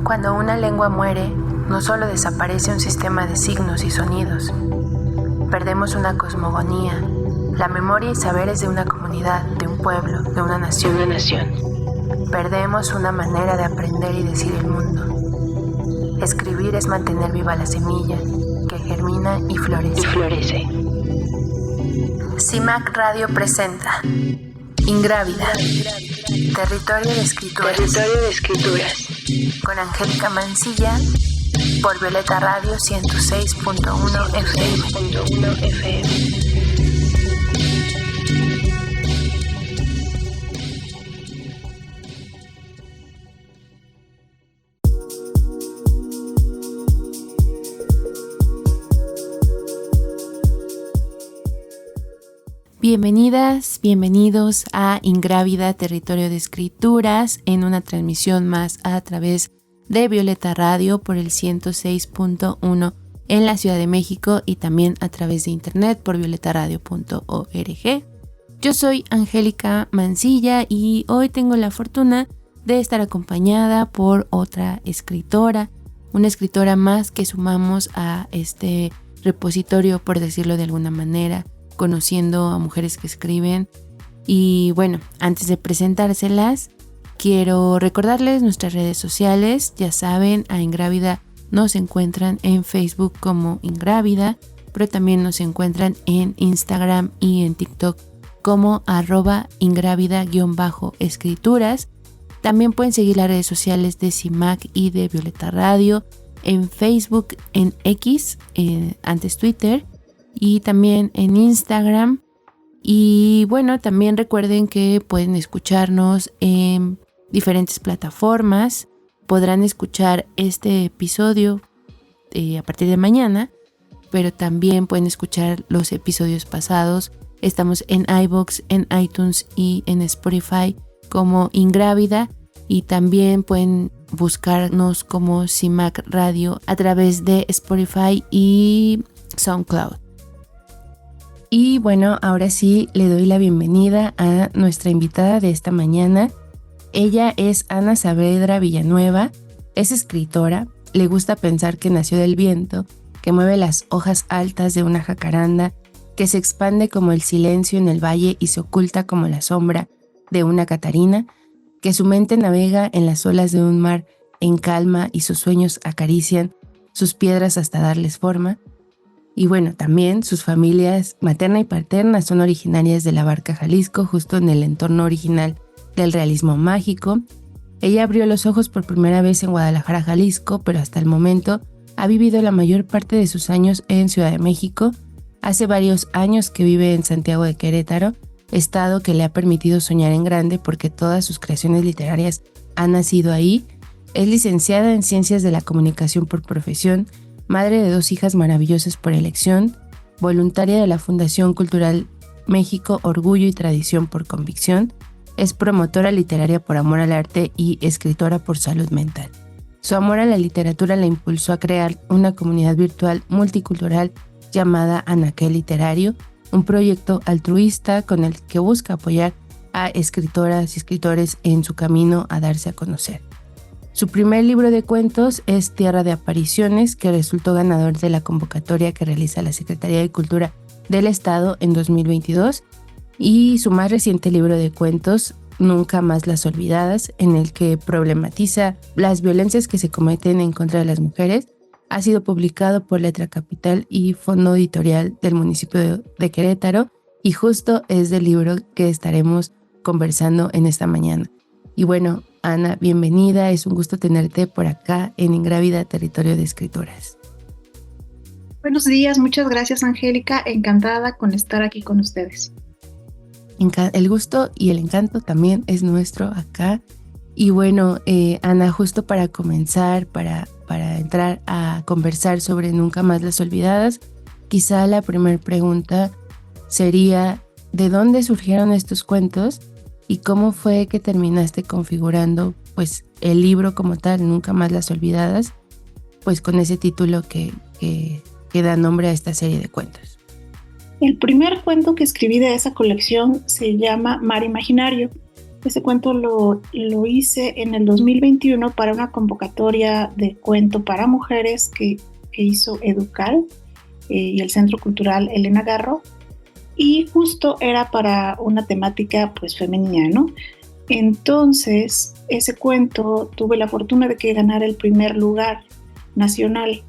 Cuando una lengua muere, no solo desaparece un sistema de signos y sonidos, perdemos una cosmogonía, la memoria y saberes de una comunidad, de un pueblo, de una nación. Perdemos una manera de aprender y decir el mundo. Escribir es mantener viva la semilla, que germina y florece. CIMAC Radio presenta Ingrávida, Territorio de Escrituras, con Angélica Mancilla, por Violeta Radio 106.1 FM. Bienvenidas, bienvenidos a Ingrávida, Territorio de Escrituras, en una transmisión más a través de Violeta Radio por el 106.1 en la Ciudad de México y también a través de internet por violetaradio.org. Yo soy Angélica Mancilla y hoy tengo la fortuna de estar acompañada por otra escritora, una escritora más que sumamos a este repositorio, por decirlo de alguna manera, conociendo a mujeres que escriben. Y bueno, antes de presentárselas, quiero recordarles nuestras redes sociales. Ya saben, a Ingrávida nos encuentran en Facebook como Ingrávida, pero también nos encuentran en Instagram y en TikTok como @ingrávida_escrituras. También pueden seguir las redes sociales de CIMAC y de Violeta Radio en Facebook, en X, antes Twitter, y también en Instagram. Y bueno, también recuerden que pueden escucharnos en diferentes plataformas. Podrán escuchar este episodio a partir de mañana, pero también pueden escuchar los episodios pasados. Estamos en iVoox, en iTunes y en Spotify como Ingrávida, y también pueden buscarnos como CIMAC Radio a través de Spotify y SoundCloud. Y bueno, ahora sí le doy la bienvenida a nuestra invitada de esta mañana. Ella es Ana Saavedra Villanueva, es escritora, le gusta pensar que nació del viento, que mueve las hojas altas de una jacaranda, que se expande como el silencio en el valle y se oculta como la sombra de una catarina, que su mente navega en las olas de un mar en calma y sus sueños acarician sus piedras hasta darles forma. Y bueno, también sus familias materna y paterna son originarias de la Barca, Jalisco, justo en el entorno original del realismo mágico. Ella abrió los ojos por primera vez en Guadalajara, Jalisco, pero hasta el momento ha vivido la mayor parte de sus años en Ciudad de México. Hace varios años que vive en Santiago de Querétaro, estado que le ha permitido soñar en grande porque todas sus creaciones literarias han nacido ahí. Es licenciada en Ciencias de la Comunicación por profesión, madre de 2 hijas maravillosas por elección, voluntaria de la Fundación Cultural México Orgullo y Tradición por convicción, es promotora literaria por amor al arte y escritora por salud mental. Su amor a la literatura la impulsó a crear una comunidad virtual multicultural llamada Anaquel Literario, un proyecto altruista con el que busca apoyar a escritoras y escritores en su camino a darse a conocer. Su primer libro de cuentos es Tierra de Apariciones, que resultó ganador de la convocatoria que realiza la Secretaría de Cultura del Estado en 2022, y su más reciente libro de cuentos, Nunca más las olvidadas, en el que problematiza las violencias que se cometen en contra de las mujeres, ha sido publicado por Letra Capital y Fondo Editorial del municipio de Querétaro, y justo es del libro que estaremos conversando en esta mañana. Y bueno, Ana, bienvenida, es un gusto tenerte por acá en Ingrávida, Territorio de Escrituras. Buenos días, muchas gracias Angélica, encantada con estar aquí con ustedes. El gusto y el encanto también es nuestro acá. Y bueno, Ana, justo para comenzar, para entrar a conversar sobre Nunca más las olvidadas, quizá la primera pregunta sería, ¿de dónde surgieron estos cuentos? ¿Y cómo fue que terminaste configurando pues el libro como tal, Nunca más las olvidadas, pues con ese título que da nombre a esta serie de cuentos? El primer cuento que escribí de esa colección se llama Mar Imaginario. Ese cuento lo hice en el 2021 para una convocatoria de cuento para mujeres que hizo Educal y el Centro Cultural Elena Garro, y justo era para una temática pues femenina, ¿no? Entonces, ese cuento tuve la fortuna de que ganara el primer lugar nacional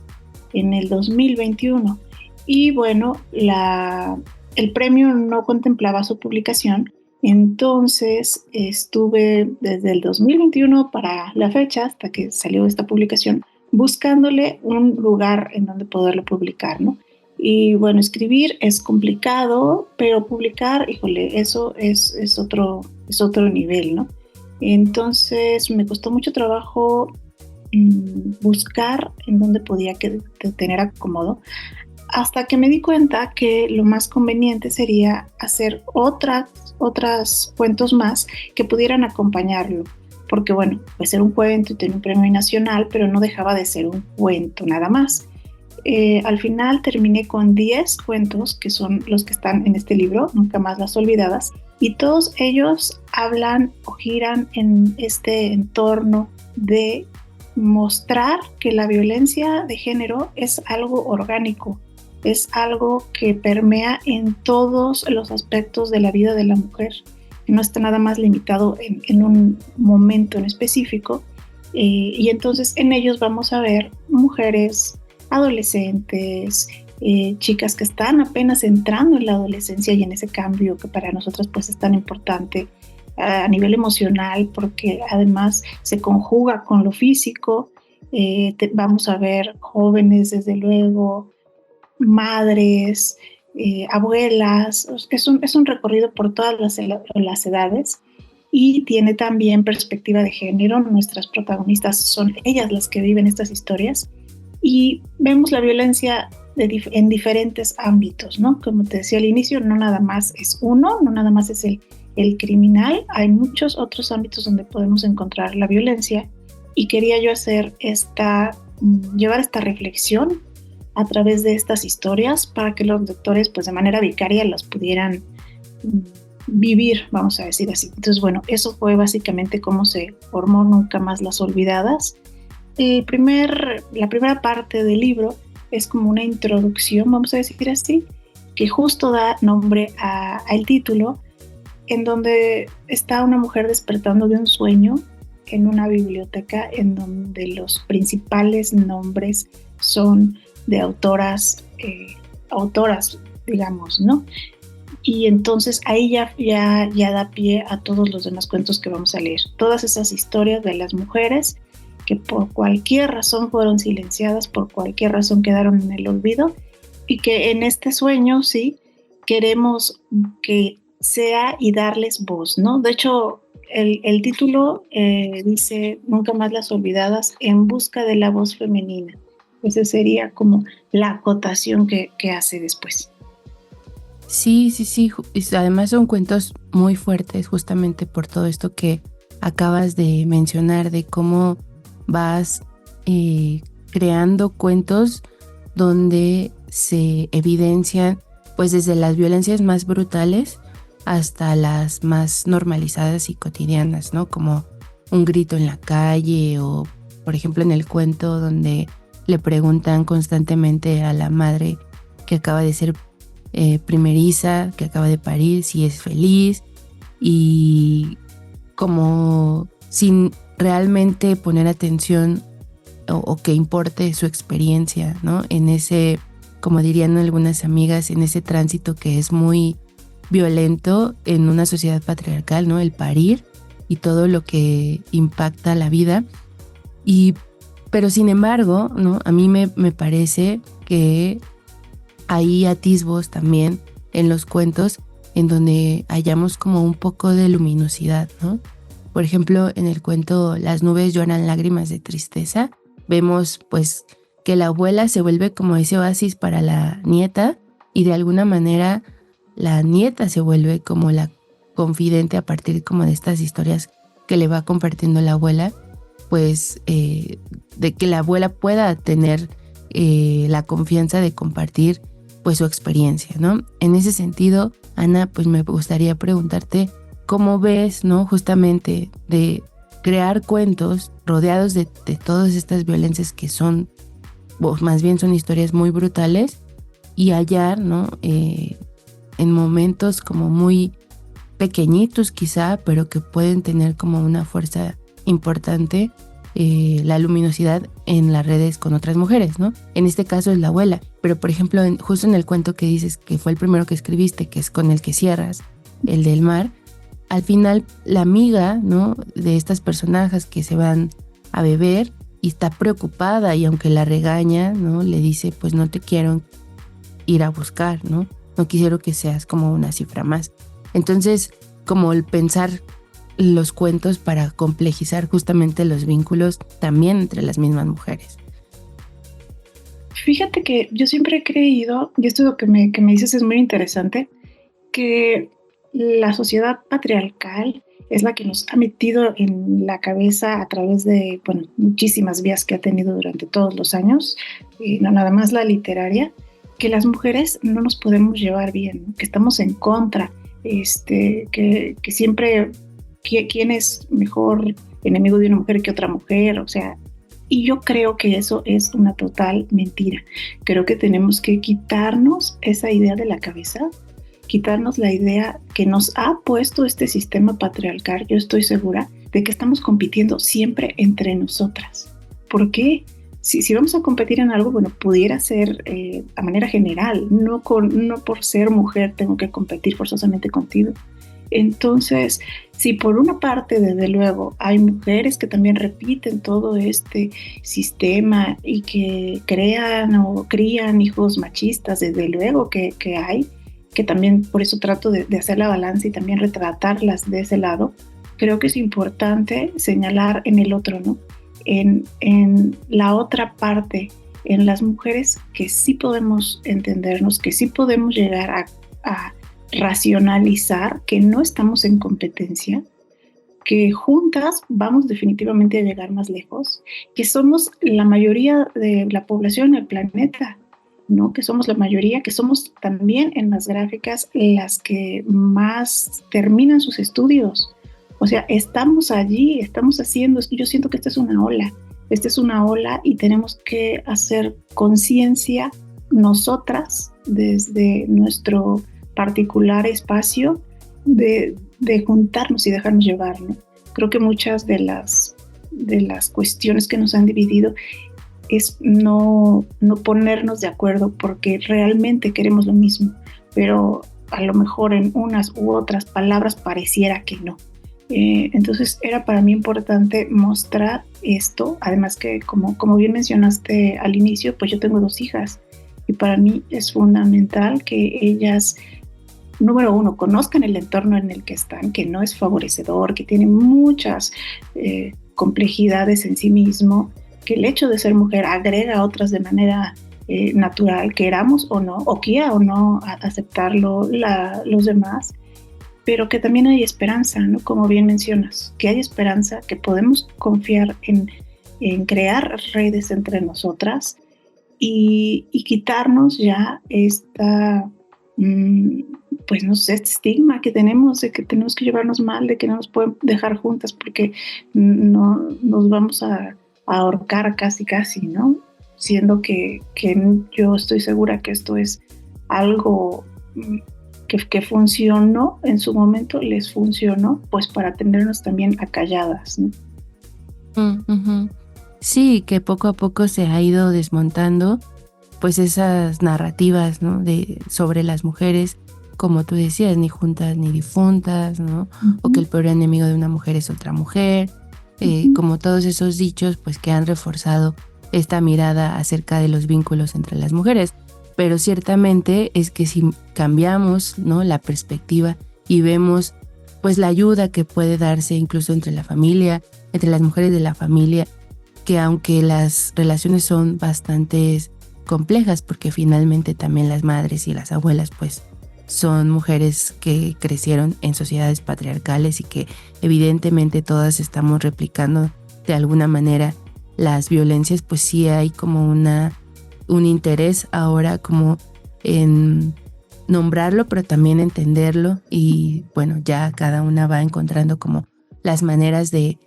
en el 2021. Y bueno, el premio no contemplaba su publicación, entonces estuve desde el 2021 para la fecha, hasta que salió esta publicación, buscándole un lugar en donde poderlo publicar, ¿no? Y bueno, escribir es complicado, pero publicar, híjole, eso es otro nivel, ¿no? Entonces me costó mucho trabajo buscar en dónde podía tener acomodo, hasta que me di cuenta que lo más conveniente sería hacer otras cuentos más que pudieran acompañarlo, porque bueno, puede ser un cuento y tener un premio nacional, pero no dejaba de ser un cuento nada más. Al final terminé con 10 cuentos, que son los que están en este libro, Nunca más las olvidadas, y todos ellos hablan o giran en este entorno de mostrar que la violencia de género es algo orgánico, es algo que permea en todos los aspectos de la vida de la mujer, que no está nada más limitado en un momento en específico, y entonces en ellos vamos a ver mujeres, adolescentes, chicas que están apenas entrando en la adolescencia y en ese cambio que para nosotras pues es tan importante a nivel emocional, porque además se conjuga con lo físico. Vamos a ver jóvenes, desde luego, madres, abuelas. Es un recorrido por todas las edades, y tiene también perspectiva de género. Nuestras protagonistas son ellas las que viven estas historias, y vemos la violencia en diferentes ámbitos, ¿no? Como te decía al inicio, no nada más es uno, no nada más es el criminal, hay muchos otros ámbitos donde podemos encontrar la violencia, y quería yo llevar esta reflexión a través de estas historias para que los lectores pues de manera vicaria las pudieran vivir, vamos a decir así. Entonces bueno, eso fue básicamente cómo se formó Nunca más las olvidadas. La primera parte del libro es como una introducción, vamos a decir así, que justo da nombre al título, en donde está una mujer despertando de un sueño en una biblioteca en donde los principales nombres son de autoras, digamos, ¿no? Y entonces ahí ya da pie a todos los demás cuentos que vamos a leer. Todas esas historias de las mujeres que por cualquier razón fueron silenciadas, por cualquier razón quedaron en el olvido, y que en este sueño, sí, queremos que sea y darles voz, ¿no? De hecho, el título dice Nunca más las olvidadas, en busca de la voz femenina. Esa sería como la acotación que hace después. Sí. Además son cuentos muy fuertes, justamente por todo esto que acabas de mencionar, de cómo vas creando cuentos donde se evidencian pues desde las violencias más brutales hasta las más normalizadas y cotidianas, ¿no? Como un grito en la calle, o por ejemplo en el cuento donde le preguntan constantemente a la madre que acaba de ser primeriza, que acaba de parir, si es feliz, y como sin realmente poner atención o que importe su experiencia, ¿no? En ese, como dirían algunas amigas, en ese tránsito que es muy violento en una sociedad patriarcal, ¿no? El parir y todo lo que impacta la vida. Pero sin embargo, ¿no? A mí me parece que hay atisbos también en los cuentos en donde hallamos como un poco de luminosidad, ¿no? Por ejemplo, en el cuento Las nubes lloran lágrimas de tristeza, vemos pues que la abuela se vuelve como ese oasis para la nieta, y de alguna manera la nieta se vuelve como la confidente a partir como de estas historias que le va compartiendo la abuela, pues de que la abuela pueda tener la confianza de compartir pues su experiencia, ¿no? En ese sentido, Ana, pues me gustaría preguntarte cómo ves, ¿no? Justamente de crear cuentos rodeados de todas estas violencias que son, o más bien son historias muy brutales, y hallar, ¿no? En momentos como muy pequeñitos quizá, pero que pueden tener como una fuerza importante, la luminosidad en las redes con otras mujeres, ¿no? En este caso es la abuela, pero por ejemplo, justo en el cuento que dices que fue el primero que escribiste, que es con el que cierras, el del mar, al final la amiga, ¿no? De estas personajes que se van a beber y está preocupada, y aunque la regaña, ¿no? Le dice, pues no te quiero ir a buscar, ¿no? No quisiera que seas como una cifra más. Entonces, como el pensar los cuentos para complejizar justamente los vínculos también entre las mismas mujeres. Fíjate que yo siempre he creído, y esto es lo que me dices es muy interesante, que la sociedad patriarcal es la que nos ha metido en la cabeza a través de, bueno, muchísimas vías que ha tenido durante todos los años, y no nada más la literaria, que las mujeres no nos podemos llevar bien, ¿no? Que estamos en contra, que siempre quién es mejor enemigo de una mujer que otra mujer, o sea, y yo creo que eso es una total mentira. Creo que tenemos que quitarnos esa idea de la cabeza, quitarnos la idea que nos ha puesto este sistema patriarcal. Yo estoy segura de que estamos compitiendo siempre entre nosotras. ¿Por qué? Si vamos a competir en algo, bueno, pudiera ser a manera general, no por ser mujer tengo que competir forzosamente contigo. Entonces, si por una parte, desde luego, hay mujeres que también repiten todo este sistema y que crean o crían hijos machistas, desde luego que hay, que también por eso trato de hacer la balanza y también retratarlas de ese lado, creo que es importante señalar en el otro, ¿no? En la otra parte, en las mujeres que sí podemos entendernos, que sí podemos llegar a racionalizar que no estamos en competencia, que juntas vamos definitivamente a llegar más lejos, que somos la mayoría de la población del planeta, ¿no? Que somos la mayoría, que somos también en las gráficas las que más terminan sus estudios. O sea, estamos allí, estamos haciendo, yo siento que esta es una ola y tenemos que hacer conciencia nosotras desde nuestro particular espacio de juntarnos y dejarnos llevar, ¿no? Creo que muchas de las cuestiones que nos han dividido es no ponernos de acuerdo porque realmente queremos lo mismo, pero a lo mejor en unas u otras palabras pareciera que no. Entonces era para mí importante mostrar esto, además que como bien mencionaste al inicio, pues yo tengo 2 hijas y para mí es fundamental que ellas, número 1, conozcan el entorno en el que están, que no es favorecedor, que tiene muchas complejidades en sí mismo, que el hecho de ser mujer agrega otras de manera natural, queramos o no, o quiera o no aceptarlo los demás, pero que también hay esperanza, ¿no? Como bien mencionas, que hay esperanza, que podemos confiar en crear redes entre nosotras y quitarnos ya esta, pues no sé, este estigma que tenemos de que tenemos que llevarnos mal, de que no nos pueden dejar juntas porque no nos vamos a ahorcar casi, ¿no? Siendo que yo estoy segura que esto es algo que funcionó en su momento, les funcionó, pues para tenernos también acalladas, ¿no? Uh-huh. Sí, que poco a poco se ha ido desmontando pues esas narrativas, ¿no? Sobre las mujeres, como tú decías, ni juntas ni difuntas, ¿no? Uh-huh. O que el peor enemigo de una mujer es otra mujer, uh-huh. Como todos esos dichos pues que han reforzado esta mirada acerca de los vínculos entre las mujeres. Pero ciertamente es que si cambiamos, ¿no? La perspectiva y vemos pues la ayuda que puede darse incluso entre la familia, entre las mujeres de la familia, que aunque las relaciones son bastante complejas, porque finalmente también las madres y las abuelas pues son mujeres que crecieron en sociedades patriarcales y que evidentemente todas estamos replicando de alguna manera las violencias, pues sí hay como un interés ahora como en nombrarlo, pero también entenderlo, y bueno, ya cada una va encontrando como las maneras de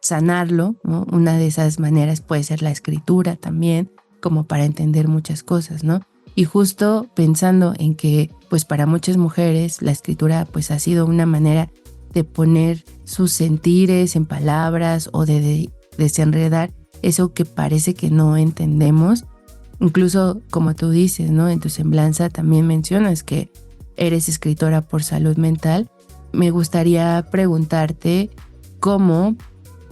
sanarlo, ¿no? Una de esas maneras puede ser la escritura también, como para entender muchas cosas, ¿no? Y justo pensando en que pues para muchas mujeres la escritura pues ha sido una manera de poner sus sentires en palabras o de desenredar eso que parece que no entendemos. Incluso como tú dices, ¿no? En tu semblanza también mencionas que eres escritora por salud mental. Me gustaría preguntarte cómo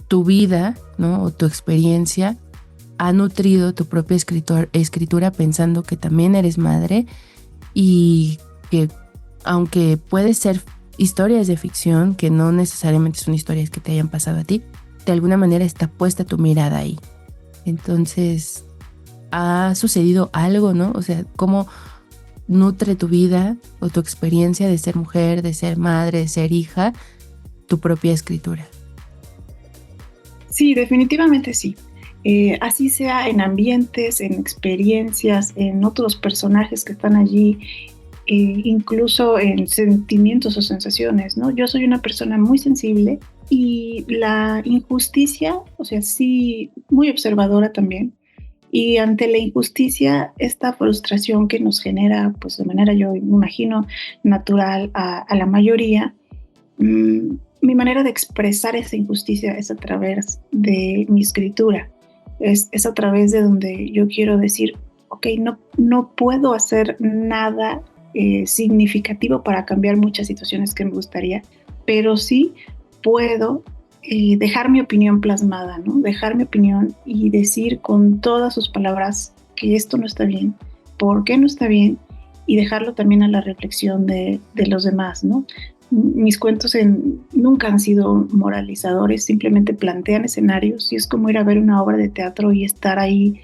tu vida, ¿no? O tu experiencia ha nutrido tu propia escritura pensando que también eres madre y que aunque puede ser historias de ficción, que no necesariamente son historias que te hayan pasado a ti, de alguna manera está puesta tu mirada ahí. Entonces, ¿ha sucedido algo, no? O sea, ¿cómo nutre tu vida o tu experiencia de ser mujer, de ser madre, de ser hija, tu propia escritura? Sí, definitivamente sí. Así sea en ambientes, en experiencias, en otros personajes que están allí, incluso en sentimientos o sensaciones, ¿no? Yo soy una persona muy sensible y la injusticia, o sea, sí, muy observadora también. Y ante la injusticia, esta frustración que nos genera, pues de manera, yo me imagino, natural a la mayoría, mi manera de expresar esa injusticia es a través de mi escritura. Es a través de donde yo quiero decir, ok, no puedo hacer nada significativo para cambiar muchas situaciones que me gustaría, pero sí puedo dejar mi opinión plasmada, ¿no? Dejar mi opinión y decir con todas sus palabras que esto no está bien, por qué no está bien, y dejarlo también a la reflexión de los demás, ¿no? Mis cuentos nunca han sido moralizadores, simplemente plantean escenarios y es como ir a ver una obra de teatro y estar ahí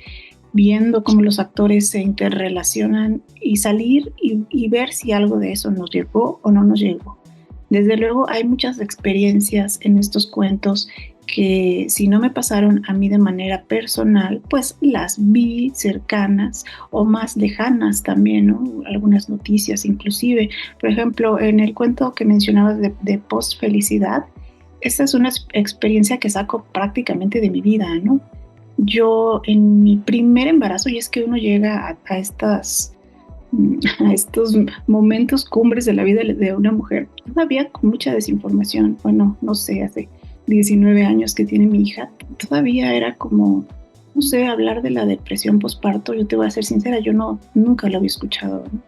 viendo cómo los actores se interrelacionan y salir y ver si algo de eso nos llegó o no nos llegó. Desde luego hay muchas experiencias en estos cuentos que si no me pasaron a mí de manera personal, pues las vi cercanas o más lejanas también, ¿no? Algunas noticias inclusive. Por ejemplo, en el cuento que mencionabas de post-felicidad, esta es una experiencia que saco prácticamente de mi vida, ¿no? Yo en mi primer embarazo, y es que uno llega a estos momentos cumbres de la vida de una mujer, todavía con mucha desinformación. Bueno, no sé, hace 19 años que tiene mi hija, todavía era como, no sé, hablar de la depresión postparto. Yo te voy a ser sincera, yo nunca lo había escuchado, ¿no?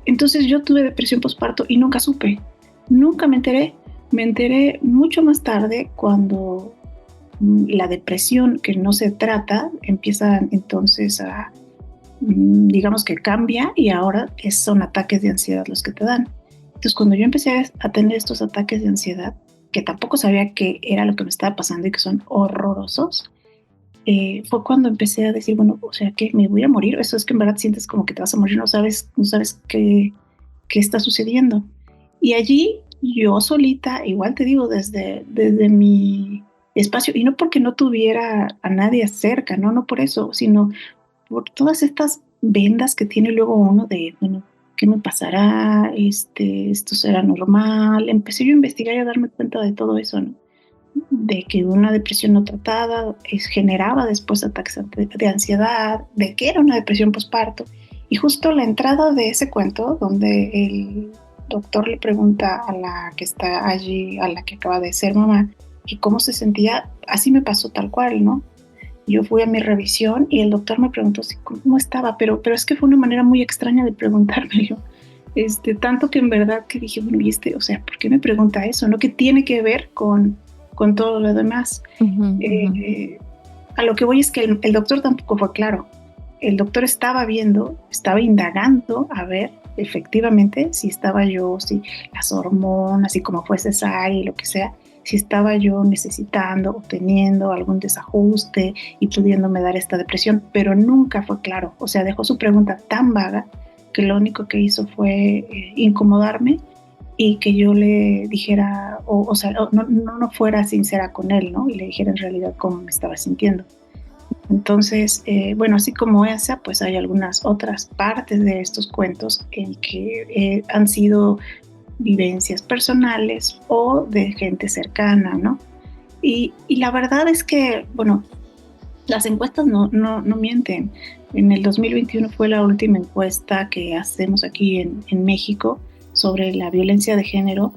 Entonces yo tuve depresión postparto y nunca supe, nunca me enteré mucho más tarde cuando la depresión que no se trata empieza entonces a, digamos que cambia y ahora son ataques de ansiedad los que te dan. Entonces cuando yo empecé a tener estos ataques de ansiedad, que tampoco sabía qué era lo que me estaba pasando y que son horrorosos, fue cuando empecé a decir, bueno, o sea, que me voy a morir. Eso es que en verdad sientes como que te vas a morir, no sabes qué está sucediendo. Y allí yo solita, igual te digo, desde mi espacio, y no porque no tuviera a nadie cerca, no por eso, sino por todas estas vendas que tiene luego uno de, bueno, ¿qué me pasará? Esto será normal. Empecé yo a investigar y a darme cuenta de todo eso, ¿no? De que una depresión no tratada generaba después ataques de ansiedad, de que era una depresión postparto. Y justo la entrada de ese cuento, donde el doctor le pregunta a la que está allí, a la que acaba de ser mamá, que cómo se sentía, así me pasó tal cual, ¿no? Yo fui a mi revisión y el doctor me preguntó si cómo estaba, pero es que fue una manera muy extraña de preguntármelo. Tanto que en verdad que dije, bueno, o sea, ¿por qué me pregunta eso? ¿No? ¿Qué tiene que ver con todo lo demás? A lo que voy es que el doctor tampoco fue claro. El doctor estaba indagando a ver efectivamente si estaba yo, si las hormonas, si como fue cesárea y lo que sea, si estaba yo necesitando o teniendo algún desajuste y pudiéndome dar esta depresión, pero nunca fue claro. O sea, dejó su pregunta tan vaga que lo único que hizo fue incomodarme y que yo le dijera, no fuera sincera con él, ¿no? Y le dijera en realidad cómo me estaba sintiendo. Entonces, bueno, así como esa, pues hay algunas otras partes de estos cuentos en que han sido vivencias personales o de gente cercana, ¿no? Y la verdad es que, bueno, las encuestas no mienten. En el 2021 fue la última encuesta que hacemos aquí en México sobre la violencia de género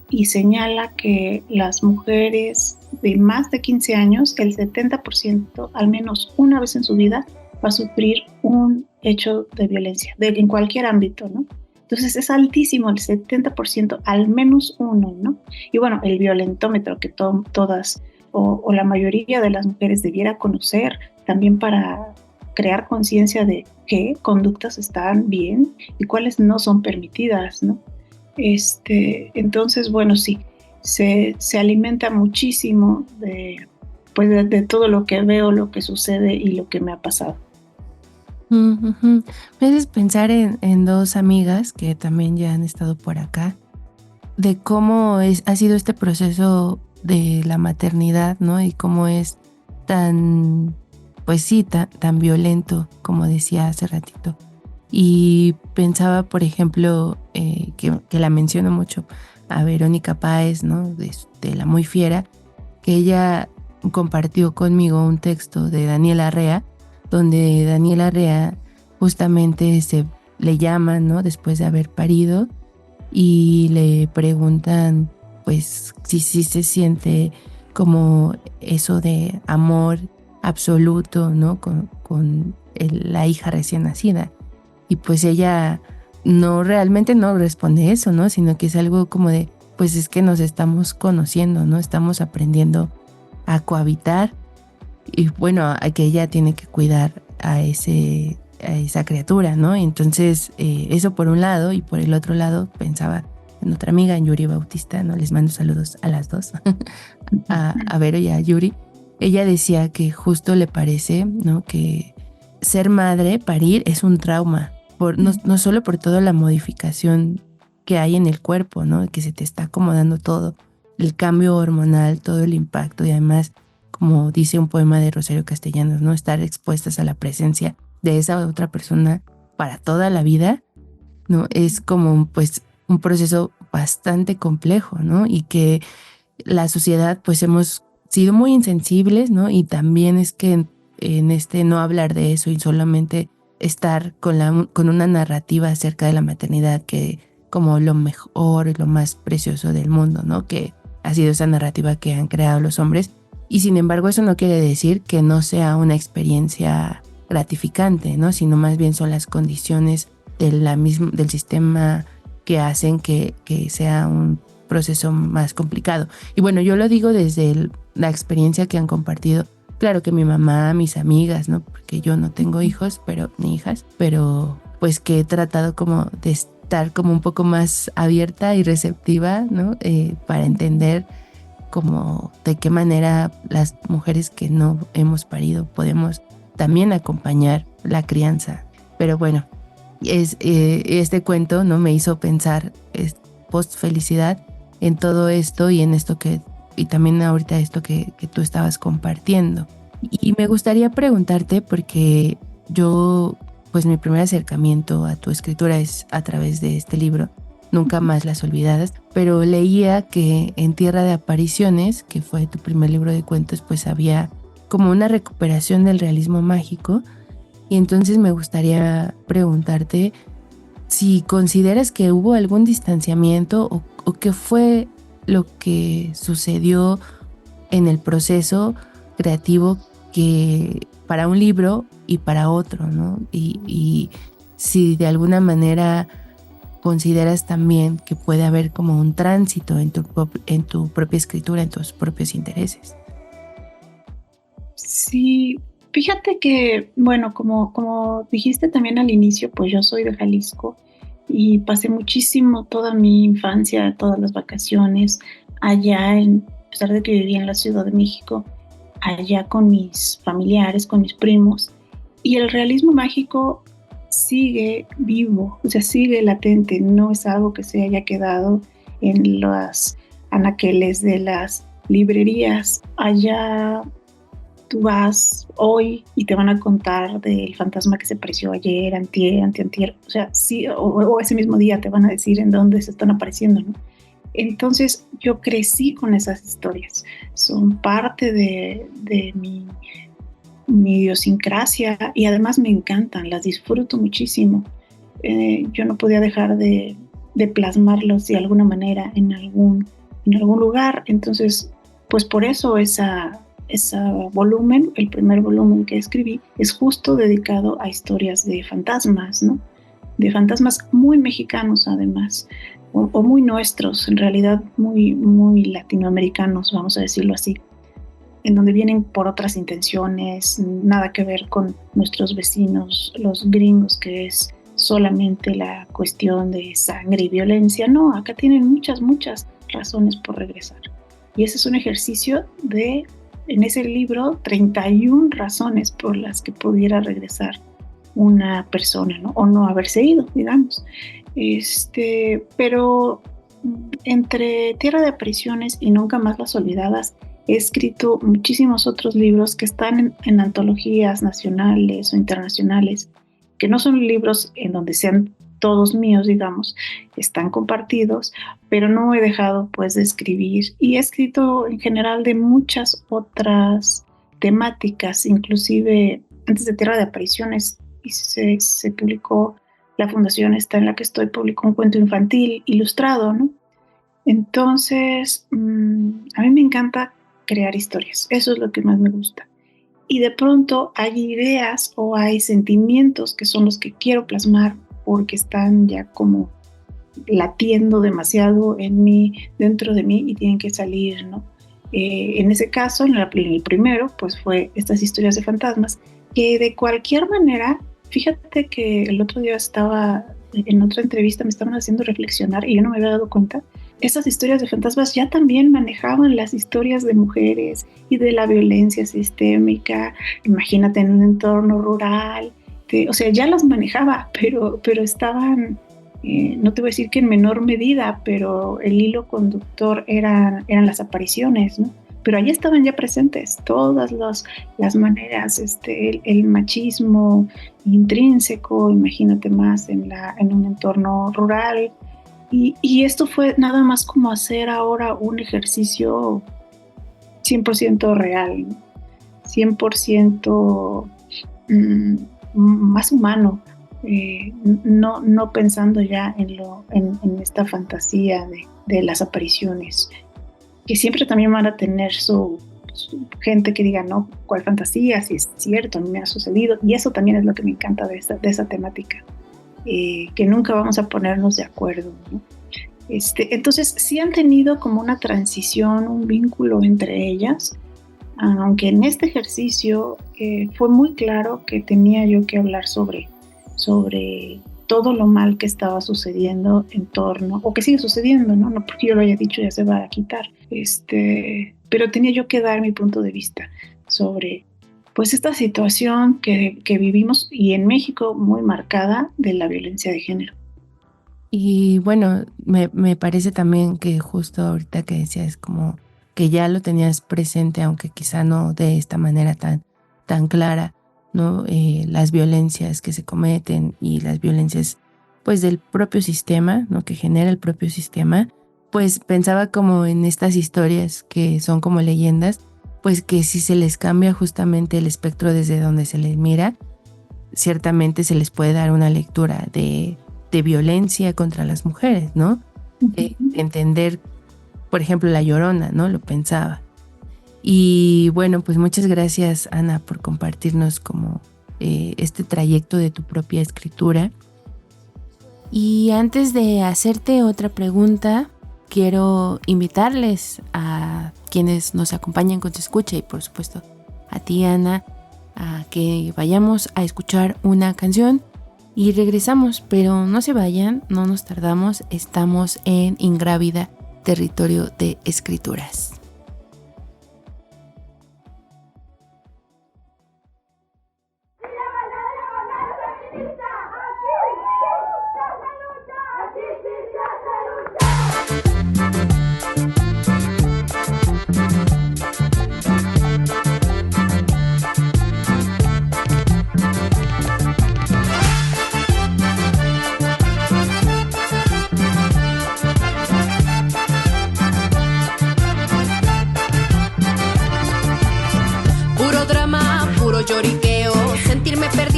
y señala que las mujeres de más de 15 años, el 70% al menos una vez en su vida va a sufrir un hecho de violencia, en cualquier ámbito, ¿no? Entonces es altísimo, el 70% al menos uno, ¿no? Y bueno, el violentómetro que todas o la mayoría de las mujeres debiera conocer también para crear conciencia de qué conductas están bien y cuáles no son permitidas, ¿no? Entonces, bueno, sí, se alimenta muchísimo pues de todo lo que veo, lo que sucede y lo que me ha pasado. Uh-huh. Me haces pensar en dos amigas que también ya han estado por acá, de cómo ha sido este proceso de la maternidad, ¿no? Y cómo es tan, pues sí, tan violento, como decía hace ratito. Y pensaba, por ejemplo, que la menciono mucho, a Verónica Páez, ¿no? De La Muy Fiera, que ella compartió conmigo un texto de Daniela Arrea, donde Daniela Arrea justamente le llaman, ¿no? Después de haber parido y le preguntan, pues, si se siente como eso de amor absoluto, ¿no? Con la hija recién nacida. Y pues ella realmente no responde eso, ¿no? Sino que es algo como de, pues es que nos estamos conociendo, ¿no? Estamos aprendiendo a cohabitar y bueno, a que ella tiene que cuidar a esa criatura, ¿no? Entonces, eso por un lado, y por el otro lado pensaba en otra amiga, en Yuri Bautista, ¿no? Les mando saludos a las dos, a Vero y a Yuri. Ella decía que justo le parece, ¿no? Que ser madre, parir, es un trauma, no solo por toda la modificación que hay en el cuerpo, ¿no? Que se te está acomodando todo, el cambio hormonal, todo el impacto y además, como dice un poema de Rosario Castellanos, ¿no? Estar expuestas a la presencia de esa otra persona para toda la vida, ¿no? Es como pues un proceso bastante complejo, ¿no? Y que la sociedad pues hemos sido muy insensibles, ¿no? Y también es que en no hablar de eso y solamente estar con una narrativa acerca de la maternidad que como lo mejor y lo más precioso del mundo, ¿no? Que ha sido esa narrativa que han creado los hombres. Y sin embargo, eso no quiere decir que no sea una experiencia gratificante, ¿no? Sino más bien son las condiciones del sistema que hacen que sea un proceso más complicado. Y bueno, yo lo digo desde la experiencia que han compartido. Claro que mi mamá, mis amigas, ¿no? Porque yo no tengo hijos, ni hijas, pero pues que he tratado como de estar como un poco más abierta y receptiva, ¿no? Para entender como de qué manera las mujeres que no hemos parido podemos también acompañar la crianza. Pero bueno, este cuento, ¿no? Me hizo pensar post felicidad en todo esto y en esto y también ahorita esto que tú estabas compartiendo. Y me gustaría preguntarte, porque yo, pues mi primer acercamiento a tu escritura es a través de este libro, Nunca más las olvidadas, pero leía que en Tierra de Apariciones, que fue tu primer libro de cuentos, pues había como una recuperación del realismo mágico. Y entonces me gustaría preguntarte si consideras que hubo algún distanciamiento o qué fue lo que sucedió en el proceso creativo que para un libro y para otro, ¿no? Y si de alguna manera consideras también que puede haber como un tránsito en tu propia escritura, en tus propios intereses. Sí, fíjate que, bueno, como dijiste también al inicio, pues yo soy de Jalisco y pasé muchísimo toda mi infancia, todas las vacaciones allá, a pesar de que vivía en la Ciudad de México, allá con mis familiares, con mis primos, y el realismo mágico sigue vivo, o sea, sigue latente, no es algo que se haya quedado en los anaqueles de las librerías. Allá tú vas hoy y te van a contar del fantasma que se apareció ayer, antier, antier, o sea, sí, o ese mismo día te van a decir en dónde se están apareciendo, ¿no? Entonces yo crecí con esas historias, son parte de mi idiosincrasia y además me encantan, las disfruto muchísimo. Yo no podía dejar de plasmarlos de alguna manera en algún lugar, entonces pues por eso esa volumen, el primer volumen que escribí, es justo dedicado a historias de fantasmas, ¿no? De fantasmas muy mexicanos además, o muy nuestros, en realidad muy, muy latinoamericanos, vamos a decirlo así, en donde vienen por otras intenciones, nada que ver con nuestros vecinos, los gringos, que es solamente la cuestión de sangre y violencia. No, acá tienen muchas, muchas razones por regresar. Y ese es un ejercicio de, en ese libro, 31 razones por las que pudiera regresar una persona, ¿no? O no haberse ido, digamos. Pero entre Tierra de Apariciones y Nunca Más Las Olvidadas, he escrito muchísimos otros libros que están en antologías nacionales o internacionales, que no son libros en donde sean todos míos, digamos, están compartidos, pero no he dejado pues de escribir, y he escrito en general de muchas otras temáticas, inclusive antes de Tierra de Apariciones y se publicó, la fundación esta en la que estoy publicó un cuento infantil ilustrado, ¿no? Entonces, a mí me encanta crear historias, eso es lo que más me gusta. Y de pronto hay ideas o hay sentimientos que son los que quiero plasmar porque están ya como latiendo demasiado en mí, dentro de mí, y tienen que salir, ¿no? En ese caso, en el primero, pues fue estas historias de fantasmas, que de cualquier manera, fíjate que el otro día estaba en otra entrevista, me estaban haciendo reflexionar y yo no me había dado cuenta. Esas historias de fantasmas ya también manejaban las historias de mujeres y de la violencia sistémica. Imagínate en un entorno rural, o sea, ya las manejaba, pero estaban, no te voy a decir que en menor medida, pero el hilo conductor eran las apariciones, ¿no? Pero allí estaban ya presentes todas las maneras, el machismo intrínseco, imagínate más en un entorno rural. Y esto fue nada más como hacer ahora un ejercicio 100% real, 100% más humano, no pensando ya en esta fantasía de las apariciones, que siempre también van a tener su gente que diga, no, ¿cuál fantasía? Si es cierto, a mí me ha sucedido, y eso también es lo que me encanta de esa temática. Que nunca vamos a ponernos de acuerdo, ¿no? Entonces sí han tenido como una transición, un vínculo entre ellas, aunque en este ejercicio fue muy claro que tenía yo que hablar sobre todo lo mal que estaba sucediendo en torno, o que sigue sucediendo, ¿no? No porque yo lo haya dicho ya se va a quitar, pero tenía yo que dar mi punto de vista sobre pues esta situación que vivimos, y en México muy marcada, de la violencia de género. Y bueno, me parece también que justo ahorita que decías como que ya lo tenías presente, aunque quizá no de esta manera tan clara, ¿no? Las violencias que se cometen y las violencias pues del propio sistema, ¿no? Que genera el propio sistema, pues pensaba como en estas historias que son como leyendas, pues que si se les cambia justamente el espectro desde donde se les mira, ciertamente se les puede dar una lectura de violencia contra las mujeres, ¿no? Entender, por ejemplo, La Llorona, ¿no? Lo pensaba. Y bueno, pues muchas gracias, Ana, por compartirnos como este trayecto de tu propia escritura. Y antes de hacerte otra pregunta, quiero invitarles a quienes nos acompañan con su escucha, y por supuesto a ti, Ana, a que vayamos a escuchar una canción y regresamos, pero no se vayan, no nos tardamos, estamos en Ingrávida, territorio de escrituras.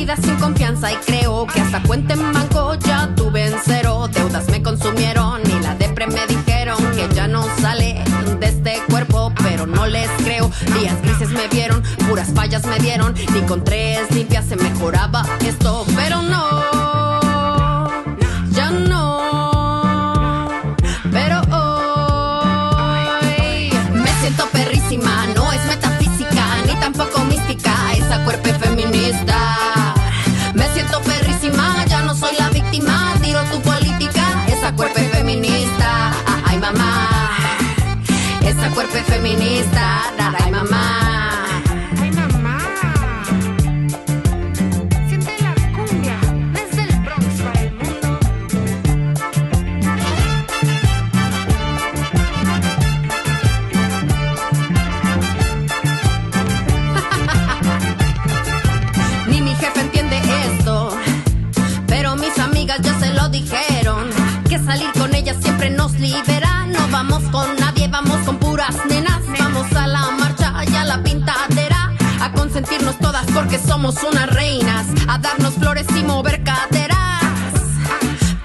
vida sin confianza y creo que hasta cuenta en banco ya tuve en cero. Deudas me consumieron y la depre me dijeron que ya no sale de este cuerpo, pero no les creo. Días grises me vieron, puras fallas me dieron, ni con 3 limpias se mejoraba esto, pero no, ya no. Pero hoy me siento perrísima, no es metafísica ni tampoco mística, esa cuerpo feminista. Me siento perrísima, ya no soy la víctima, tiro tu política, esa cuerpo feminista. Ay mamá, esa cuerpo feminista. Ay mamá. Dijeron que salir con ellas siempre nos libera. No vamos con nadie, vamos con puras nenas. Vamos a la marcha y a la pintadera, a consentirnos todas porque somos unas reinas, a darnos flores y mover caderas.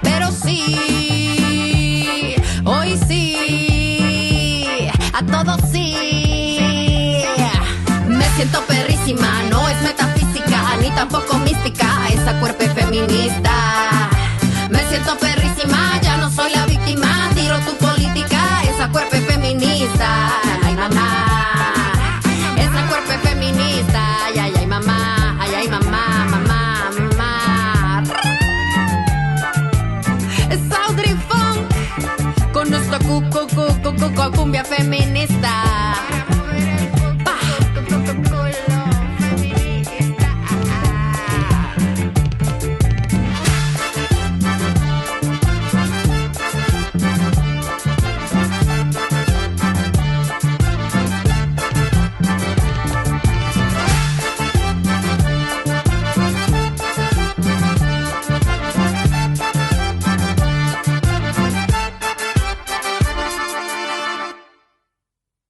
Pero sí, hoy sí, a todos sí. Me siento perrísima, no es metafísica ni tampoco mística, esa cuerpo feminista. Me siento perrísima, ya no soy la víctima, tiro tu política, esa cuerpo feminista. Ay mamá, esa cuerpo feminista. Ay ay ay mamá, ay ay mamá, mamá, mamá. Es Audrey Funk con nuestra cumbia feminista.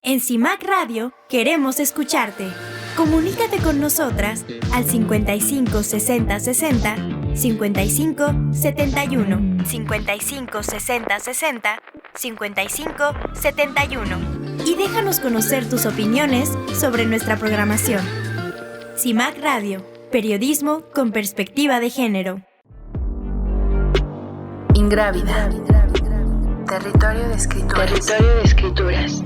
En CIMAC Radio queremos escucharte. Comunícate con nosotras al 55 60 60 55 71, 55 60 60 55 71 y déjanos conocer tus opiniones sobre nuestra programación. CIMAC Radio, periodismo con perspectiva de género. Ingrávida. Territorio de escrituras. Territorio de escrituras.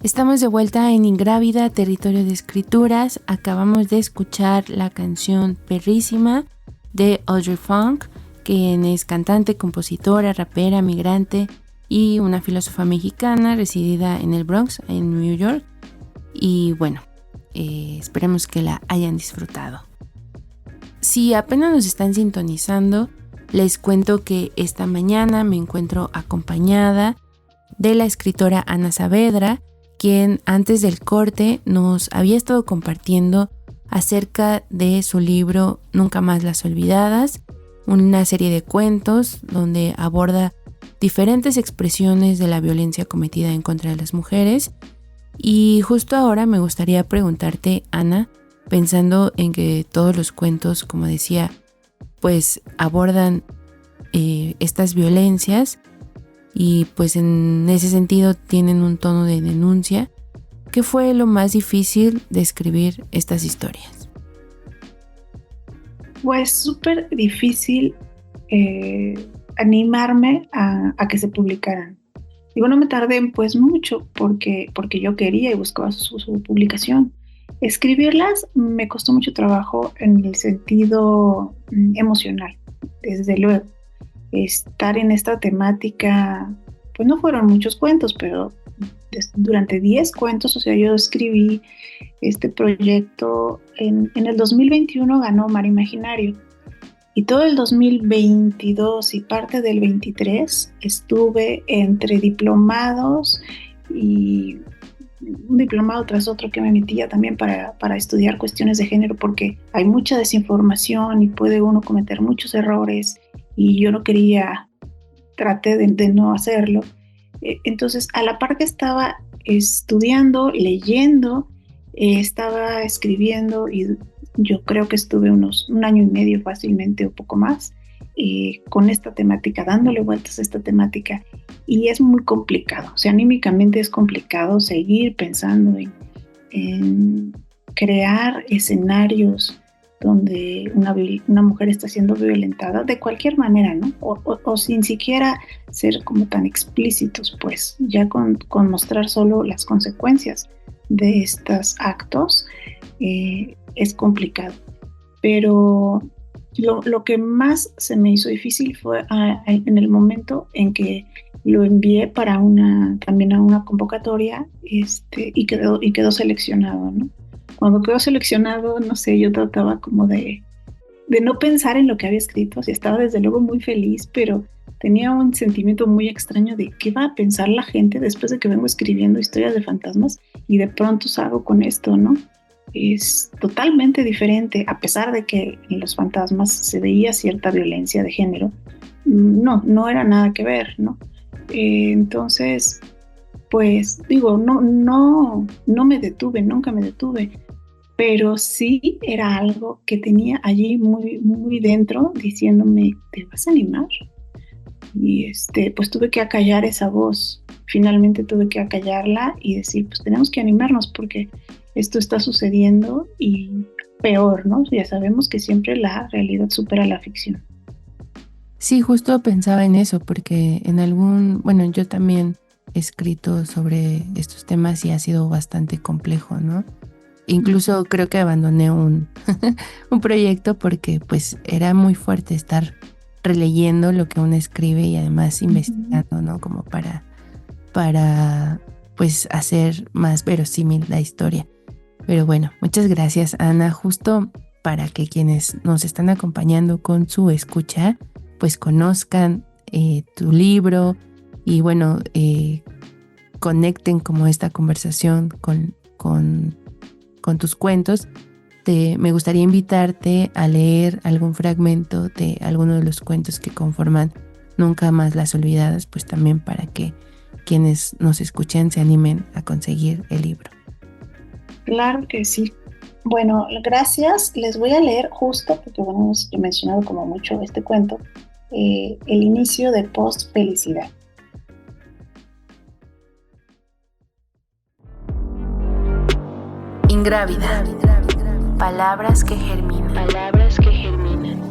Estamos de vuelta en Ingrávida, Territorio de Escrituras. Acabamos de escuchar la canción Perrísima de Audrey Funk, quien es cantante, compositora, rapera, migrante y una filósofa mexicana residida en el Bronx, en New York. Y bueno, esperemos que la hayan disfrutado. Si apenas nos están sintonizando, les cuento que esta mañana me encuentro acompañada de la escritora Ana Saavedra, quien antes del corte nos había estado compartiendo acerca de su libro Nunca más las olvidadas, una serie de cuentos donde aborda diferentes expresiones de la violencia cometida en contra de las mujeres. Y justo ahora me gustaría preguntarte, Ana, pensando en que todos los cuentos, como decía, pues abordan estas violencias, y pues en ese sentido tienen un tono de denuncia. ¿Qué fue lo más difícil de escribir estas historias? Pues súper difícil animarme a que se publicaran. Digo, no me tardé pues mucho porque yo quería y buscaba su publicación. Escribirlas me costó mucho trabajo en el sentido emocional, desde luego. Estar en esta temática, pues no fueron muchos cuentos, pero durante 10 cuentos, o sea, yo escribí este proyecto. En el 2021 ganó Mar Imaginario, y todo el 2022 y parte del 23 estuve entre diplomados y un diplomado tras otro que me emitía también para estudiar cuestiones de género, porque hay mucha desinformación y puede uno cometer muchos errores. Y yo no quería traté de no hacerlo. Entonces, a la par que estaba estudiando, leyendo, estaba escribiendo, y yo creo que estuve un año y medio fácilmente o poco más con esta temática, dándole vueltas a esta temática, y es muy complicado, o sea, anímicamente es complicado seguir pensando en crear escenarios donde una mujer está siendo violentada de cualquier manera, ¿no? O sin siquiera ser como tan explícitos, pues ya con mostrar solo las consecuencias de estos actos es complicado. Pero lo que más se me hizo difícil fue en el momento en que lo envié para también a una convocatoria y quedó seleccionado, ¿no? Cuando quedó seleccionado, no sé, yo trataba como de no pensar en lo que había escrito. O sea, estaba desde luego muy feliz, pero tenía un sentimiento muy extraño de qué va a pensar la gente después de que vengo escribiendo historias de fantasmas y de pronto salgo con esto, ¿no? Es totalmente diferente, a pesar de que en los fantasmas se veía cierta violencia de género. No era nada que ver, ¿no? Entonces, pues digo, no me detuve, nunca me detuve, pero sí era algo que tenía allí muy, muy dentro diciéndome, ¿te vas a animar? Y pues tuve que acallar esa voz. Finalmente tuve que acallarla y decir, pues tenemos que animarnos porque esto está sucediendo, y peor, ¿no? Ya sabemos que siempre la realidad supera la ficción. Sí, justo pensaba en eso porque bueno, yo también he escrito sobre estos temas y ha sido bastante complejo, ¿no? Incluso creo que abandoné un proyecto porque pues era muy fuerte estar releyendo lo que uno escribe y además investigando, ¿no? Como para pues hacer más verosímil la historia. Pero bueno, muchas gracias, Ana. Justo para que quienes nos están acompañando con su escucha pues conozcan tu libro y bueno, conecten como esta conversación con tus cuentos. Me gustaría invitarte a leer algún fragmento de alguno de los cuentos que conforman Nunca más las olvidadas, pues también para que quienes nos escuchen se animen a conseguir el libro. Claro que sí. Bueno, gracias. Les voy a leer justo, porque bueno, hemos mencionado como mucho este cuento, el inicio de Post Felicidad. Ingrávida. Palabras que germinan. Palabras que germinan.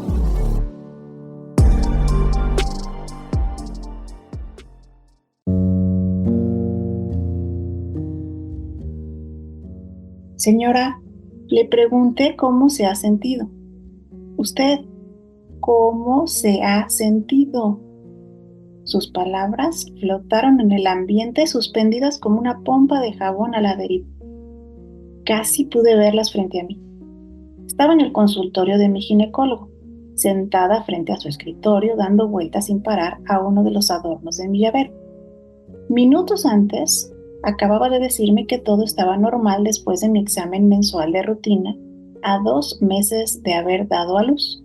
Señora, le pregunté cómo se ha sentido. Usted, ¿cómo se ha sentido? Sus palabras flotaron en el ambiente, suspendidas como una pompa de jabón a la deriva. Casi pude verlas frente a mí. Estaba en el consultorio de mi ginecólogo, sentada frente a su escritorio, dando vueltas sin parar a uno de los adornos de mi llavero. Minutos antes, acababa de decirme que todo estaba normal después de mi examen mensual de rutina, a 2 meses de haber dado a luz.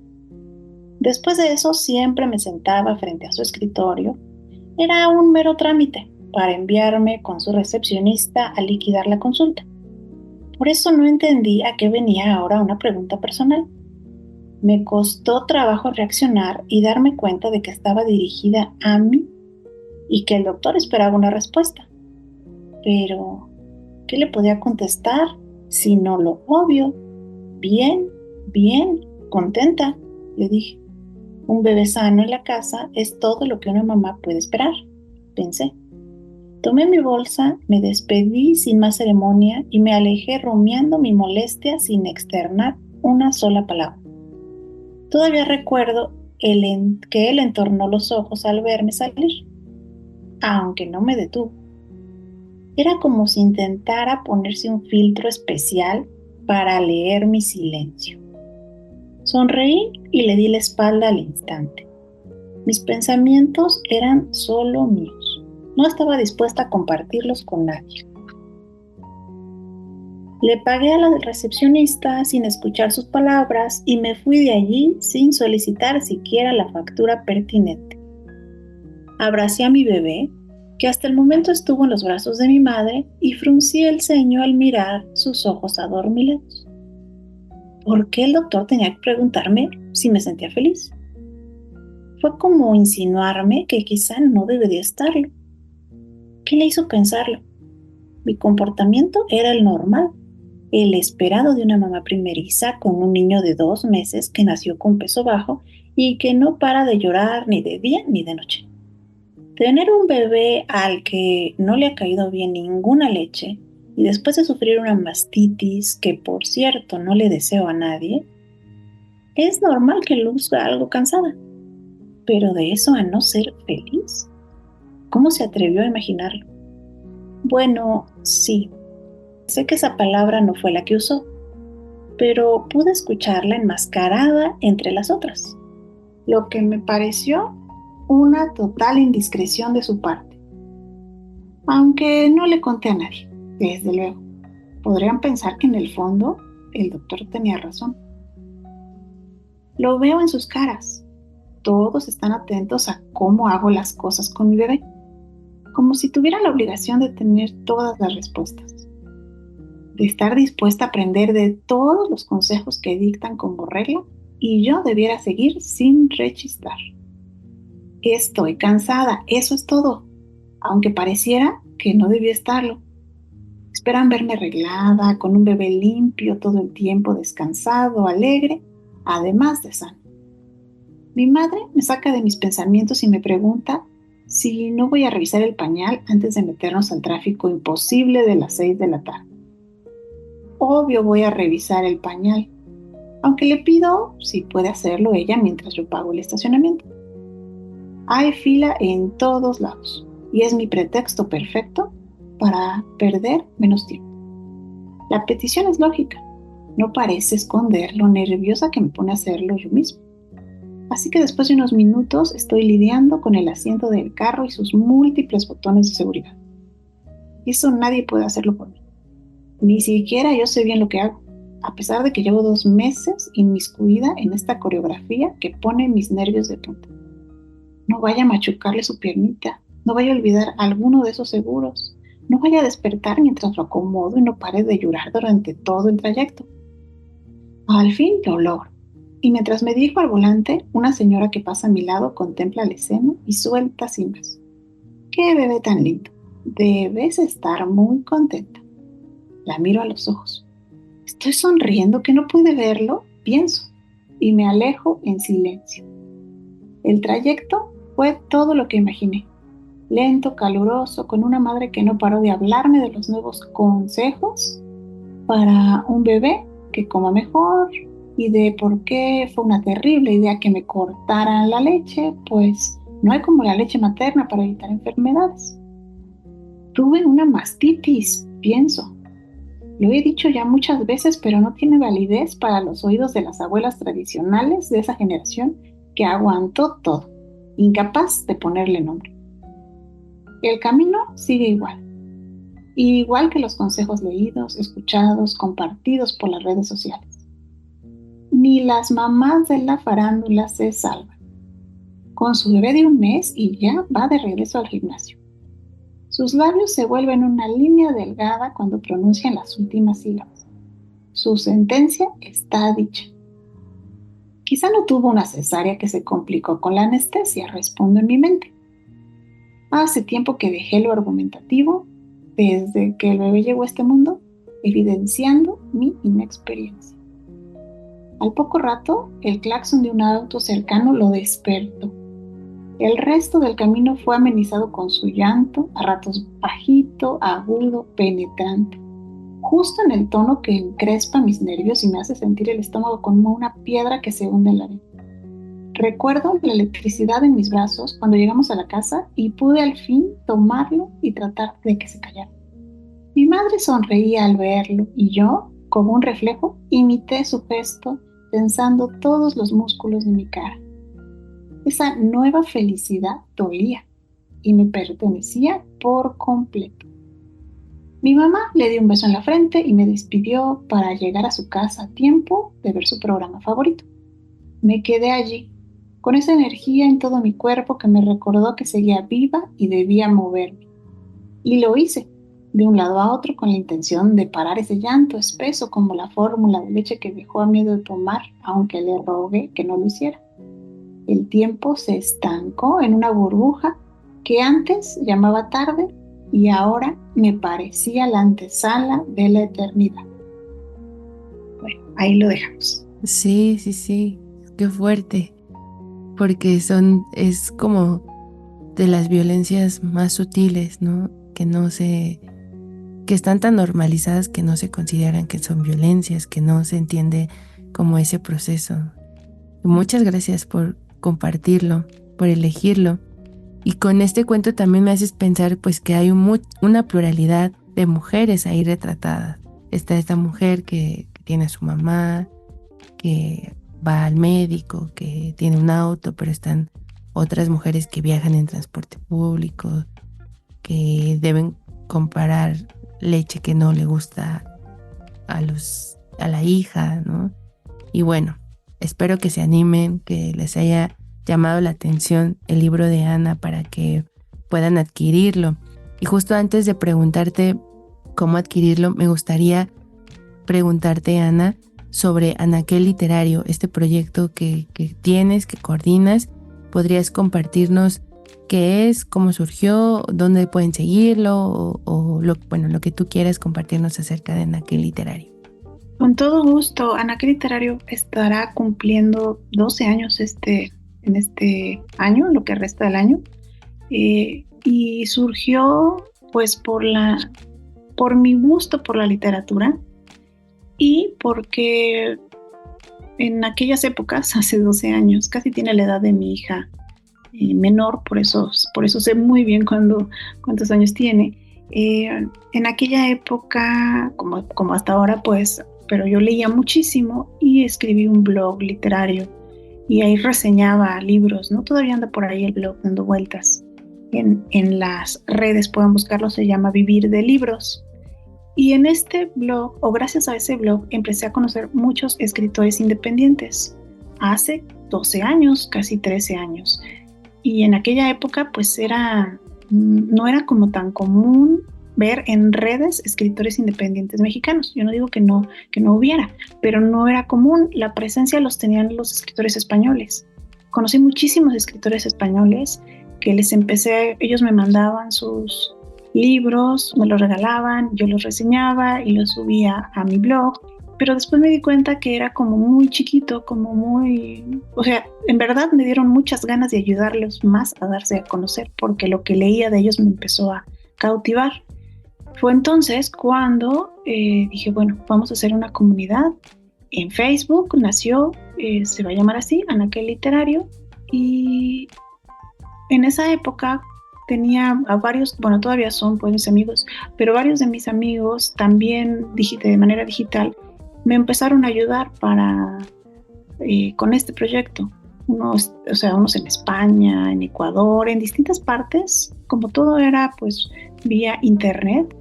Después de eso, siempre me sentaba frente a su escritorio. Era un mero trámite para enviarme con su recepcionista a liquidar la consulta. Por eso no entendí a qué venía ahora una pregunta personal. Me costó trabajo reaccionar y darme cuenta de que estaba dirigida a mí y que el doctor esperaba una respuesta. Pero, ¿qué le podía contestar sino lo obvio? Bien, contenta, le dije. Un bebé sano en la casa es todo lo que una mamá puede esperar, pensé. Tomé mi bolsa, me despedí sin más ceremonia y me alejé rumiando mi molestia sin externar una sola palabra. Todavía recuerdo que él entornó los ojos al verme salir, aunque no me detuvo. Era como si intentara ponerse un filtro especial para leer mi silencio. Sonreí y le di la espalda al instante. Mis pensamientos eran solo míos. No estaba dispuesta a compartirlos con nadie. Le pagué a la recepcionista sin escuchar sus palabras y me fui de allí sin solicitar siquiera la factura pertinente. Abracé a mi bebé, que hasta el momento estuvo en los brazos de mi madre, y fruncí el ceño al mirar sus ojos adormilados. ¿Por qué el doctor tenía que preguntarme si me sentía feliz? Fue como insinuarme que quizá no debería estarlo. ¿Qué le hizo pensarlo? Mi comportamiento era el normal, el esperado de una mamá primeriza con un niño de 2 meses que nació con peso bajo y que no para de llorar ni de día ni de noche. Tener un bebé al que no le ha caído bien ninguna leche y después de sufrir una mastitis, que por cierto no le deseo a nadie, es normal que luzca algo cansada. Pero de eso a no ser feliz, ¿cómo se atrevió a imaginarlo? Bueno, sí, sé que esa palabra no fue la que usó, pero pude escucharla enmascarada entre las otras, lo que me pareció una total indiscreción de su parte. Aunque no le conté a nadie, desde luego. Podrían pensar que en el fondo el doctor tenía razón. Lo veo en sus caras. Todos están atentos a cómo hago las cosas con mi bebé, como si tuvieran la obligación de tener todas las respuestas, de estar dispuesta a aprender de todos los consejos que dictan como regla y yo debiera seguir sin rechistar. Estoy cansada, eso es todo, aunque pareciera que no debía estarlo. Esperan verme arreglada, con un bebé limpio todo el tiempo, descansado, alegre, además de sano. Mi madre me saca de mis pensamientos y me pregunta si no voy a revisar el pañal antes de meternos al tráfico imposible de las 6 de la tarde. Obvio voy a revisar el pañal, aunque le pido si puede hacerlo ella mientras yo pago el estacionamiento. Hay fila en todos lados y es mi pretexto perfecto para perder menos tiempo. La petición es lógica, no parece esconder lo nerviosa que me pone a hacerlo yo mismo. Así que después de unos minutos estoy lidiando con el asiento del carro y sus múltiples botones de seguridad. Y eso nadie puede hacerlo por mí. Ni siquiera yo sé bien lo que hago, a pesar de que llevo 2 meses inmiscuida en esta coreografía que pone mis nervios de punta. No vaya a machucarle su piernita, no vaya a olvidar alguno de esos seguros, no vaya a despertar mientras lo acomodo y no pare de llorar durante todo el trayecto. Al fin lo logro. Y mientras me dirijo al volante, una señora que pasa a mi lado contempla la escena y suelta sin más. ¡Qué bebé tan lindo! Debes estar muy contenta. La miro a los ojos. Estoy sonriendo, que no puede verlo, pienso, y me alejo en silencio. El trayecto fue todo lo que imaginé. Lento, caluroso, con una madre que no paró de hablarme de los nuevos consejos para un bebé que coma mejor, y de por qué fue una terrible idea que me cortaran la leche, pues no hay como la leche materna para evitar enfermedades. Tuve una mastitis, pienso. Lo he dicho ya muchas veces, pero no tiene validez para los oídos de las abuelas tradicionales de esa generación que aguantó todo, incapaz de ponerle nombre. El camino sigue igual. Igual que los consejos leídos, escuchados, compartidos por las redes sociales. Ni las mamás de la farándula se salvan. Con su bebé de 1 mes y ya va de regreso al gimnasio. Sus labios se vuelven una línea delgada cuando pronuncian las últimas sílabas. Su sentencia está dicha. Quizá no tuvo una cesárea que se complicó con la anestesia, respondo en mi mente. Hace tiempo que dejé lo argumentativo desde que el bebé llegó a este mundo, evidenciando mi inexperiencia. Al poco rato, el claxon de un auto cercano lo despertó. El resto del camino fue amenizado con su llanto, a ratos bajito, agudo, penetrante, justo en el tono que encrespa mis nervios y me hace sentir el estómago como una piedra que se hunde en la arena. Recuerdo la electricidad en mis brazos cuando llegamos a la casa y pude al fin tomarlo y tratar de que se callara. Mi madre sonreía al verlo y yo, como un reflejo, imité su gesto tensando todos los músculos de mi cara. Esa nueva felicidad dolía y me pertenecía por completo. Mi mamá le dio un beso en la frente y me despidió para llegar a su casa a tiempo de ver su programa favorito. Me quedé allí, con esa energía en todo mi cuerpo que me recordó que seguía viva y debía moverme. Y lo hice, de un lado a otro, con la intención de parar ese llanto espeso como la fórmula de leche que dejó a miedo de tomar, aunque le rogué que no lo hiciera. El tiempo se estancó en una burbuja que antes llamaba tarde y ahora me parecía la antesala de la eternidad. Bueno, ahí lo dejamos. Sí, sí, sí, qué fuerte, porque es como de las violencias más sutiles, ¿no? Que están tan normalizadas que no se consideran que son violencias, que no se entiende como ese proceso. Muchas gracias por compartirlo, por elegirlo. Y con este cuento también me haces pensar pues que hay una pluralidad de mujeres ahí retratadas. Está esta mujer que tiene a su mamá, que va al médico, que tiene un auto, pero están otras mujeres que viajan en transporte público, que deben comprar leche que no le gusta a la hija, ¿no? Y bueno, espero que se animen, que les haya llamado la atención el libro de Ana para que puedan adquirirlo. Y justo antes de preguntarte cómo adquirirlo, me gustaría preguntarte, Ana, sobre Anaquel Literario, este proyecto que tienes, que coordinas. ¿Podrías compartirnos qué es, cómo surgió, dónde pueden seguirlo o lo que tú quieras compartirnos acerca de Anaquel Literario? Con todo gusto. Anaquel Literario estará cumpliendo 12 años en este año, lo que resta del año, y surgió pues por mi gusto por la literatura y porque en aquellas épocas, hace 12 años, casi tiene la edad de mi hija menor, por eso sé muy bien cuántos años tiene. En aquella época, como hasta ahora, pues, pero yo leía muchísimo y escribí un blog literario y ahí reseñaba libros, ¿no? Todavía anda por ahí el blog dando vueltas. En las redes pueden buscarlo, se llama Vivir de Libros. Y en este blog, o gracias a ese blog, empecé a conocer muchos escritores independientes. Hace 12 años, casi 13 años. Y en aquella época, pues no era como tan común ver en redes escritores independientes mexicanos. Yo no digo que no hubiera, pero no era común. La presencia los tenían los escritores españoles. Conocí muchísimos escritores españoles que ellos me mandaban sus libros, me los regalaban, yo los reseñaba y los subía a mi blog, pero después me di cuenta que era como muy chiquito, en verdad me dieron muchas ganas de ayudarlos más a darse a conocer, porque lo que leía de ellos me empezó a cautivar. Fue entonces cuando dije, bueno, vamos a hacer una comunidad. En Facebook nació, se va a llamar así, Anaquel Literario, y en esa época tenía a varios, bueno, todavía son pues mis amigos, pero varios de mis amigos también de manera digital me empezaron a ayudar con este proyecto. Unos en España, en Ecuador, en distintas partes, como todo era pues vía internet,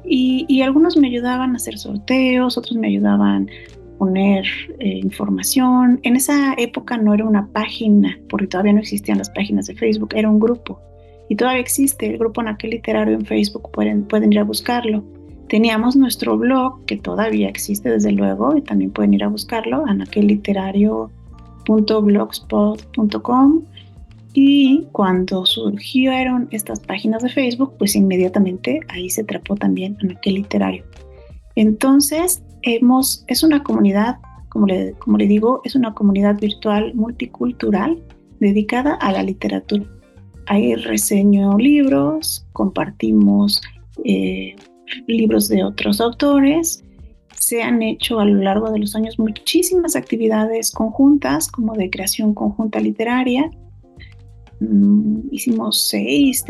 y algunos me ayudaban a hacer sorteos, otros me ayudaban a poner información. En esa época no era una página, porque todavía no existían las páginas de Facebook, era un grupo. Y todavía existe el grupo Anaquel Literario en Facebook, pueden ir a buscarlo. Teníamos nuestro blog, que todavía existe desde luego, y también pueden ir a buscarlo, anaquelliterario.blogspot.com. Y cuando surgieron estas páginas de Facebook, pues inmediatamente ahí se atrapó también Anaquel Literario. Entonces, es una comunidad, como le digo, es una comunidad virtual multicultural dedicada a la literatura. Ahí reseño libros, compartimos libros de otros autores. Se han hecho a lo largo de los años muchísimas actividades conjuntas, como de creación conjunta literaria. Tenemos 6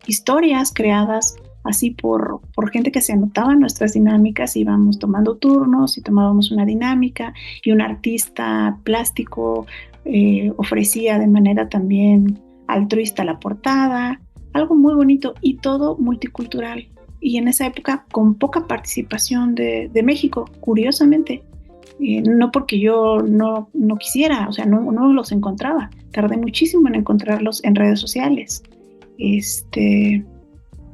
historias creadas así por gente que se anotaba en nuestras dinámicas, íbamos tomando turnos y tomábamos una dinámica y un artista plástico ofrecía de manera también altruista la portada, algo muy bonito y todo multicultural. Y en esa época con poca participación de México, curiosamente. No porque yo no quisiera, o sea, no los encontraba. Tardé muchísimo en encontrarlos en redes sociales.